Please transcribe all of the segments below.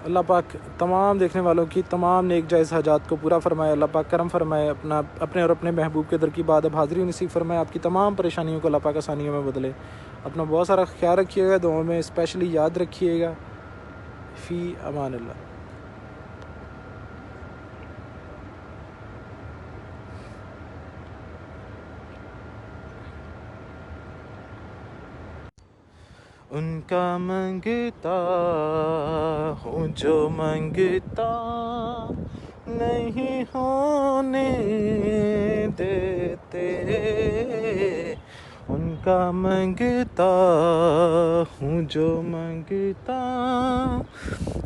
اللہ پاک تمام دیکھنے والوں کی تمام نیک جائز حاجات کو پورا فرمائے. اللہ پاک کرم فرمائے, اپنے اور اپنے محبوب کے در کی بات اب حاضری نصیب فرمائے. آپ کی تمام پریشانیوں کو اللہ پاک آسانیوں میں بدلے. اپنا بہت سارا خیال رکھیے گا, دعاؤں میں اسپیشلی یاد رکھیے گا. فی امان اللہ. ان کا منگتا ہوں جو منگتا نہیں ہونے دیتے, ان کا منگتا ہوں جو منگتا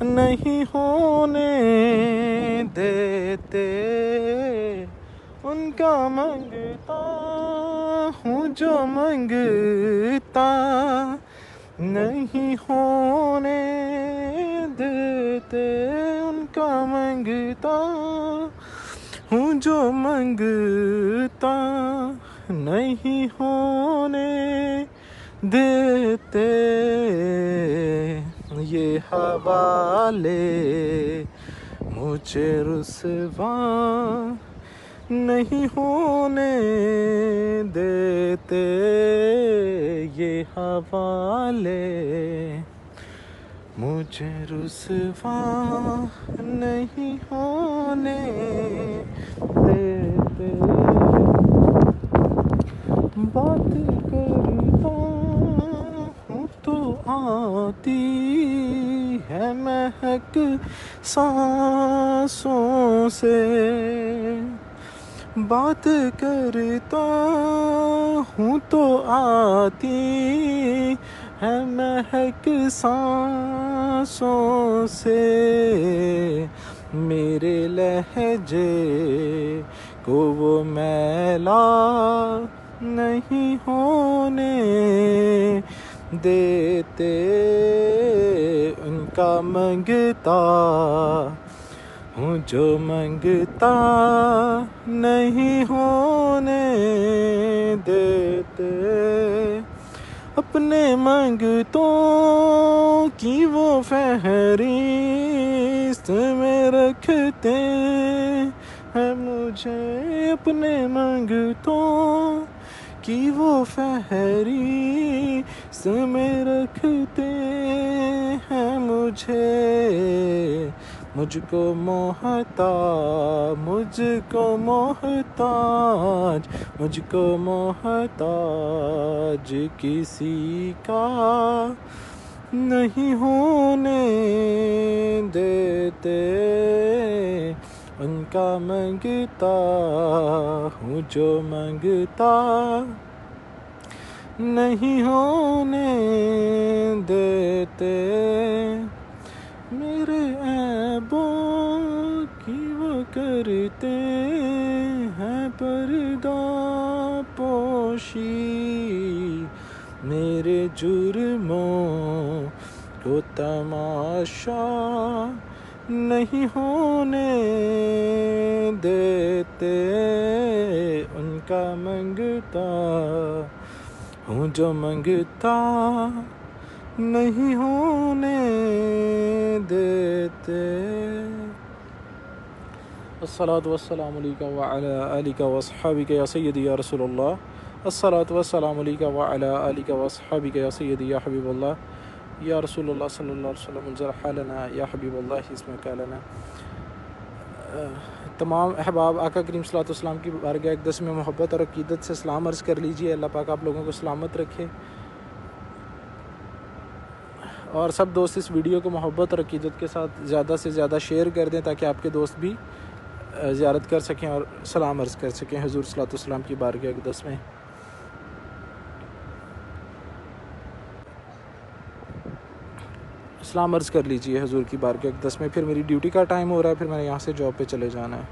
نہیں ہونے دیتے, ان کا منگتا ہوں جو منگتا نہیں ہونے دیتے, ان کا منگتا ہوں جو منگتا نہیں ہونے دیتے. یہ حوالے مجھے رسوا نہیں ہونے دیتے, یہ حوالے مجھے رسوا نہیں ہونے دیتے. بات کرتا ہوں تو آتی ہے مہک سانسوں سے, بات کرتا ہوں تو آتی ہے مہک سانسوں سے, میرے لہجے کو وہ میلا نہیں ہونے دیتے, ان کا منگتا ہوں جو منگتا نہیں ہونے دیتے, اپنے منگتوں کی وہ فہرست میں رکھتے ہیں مجھے, اپنے منگتوں کی وہ فہرست میں رکھتے ہیں مجھے, مجھ کو محتاج, مجھ کو محتاج, مجھ کو محتاج کسی کا نہیں ہونے دیتے, ان کا منگتا ہوں جو منگتا نہیں ہونے دیتے, میرے عیبوں کی وہ کرتے ہیں پردہ پوشی, میرے جرموں کو تماشا نہیں ہونے دیتے, ان کا منگتا ہوں جو منگتا نہیں ہونے دیتے. الصلاۃ والسلام علیکہ وعلی آلک واصحابک یا سیدی یا رسول اللہ, الصلاۃ والسلام علیکہ وعلی آلک واصحابک یا سیدی یا حبیب اللہ, یا رسول اللہ صلی اللہ علیہ وسلم انظر حالنا یا حبیب اللہ اسمک لنا. تمام احباب آقا کریم صلی اللہ علیہ وسلم کی بارگاہ اقدس میں محبت اور عقیدت سے سلام عرض کر لیجیے. اللہ پاک آپ لوگوں کو سلامت رکھے, اور سب دوست اس ویڈیو کو محبت اور عقیدت کے ساتھ زیادہ سے زیادہ شیئر کر دیں تاکہ آپ کے دوست بھی زیارت کر سکیں اور سلام عرض کر سکیں حضور صلی اللہ علیہ وسلم کی بارگاہ اقدس میں. سلام عرض کر لیجیے حضور کی بارگاہ اقدس میں. پھر میری ڈیوٹی کا ٹائم ہو رہا ہے, پھر میں نے یہاں سے جاب پہ چلے جانا ہے.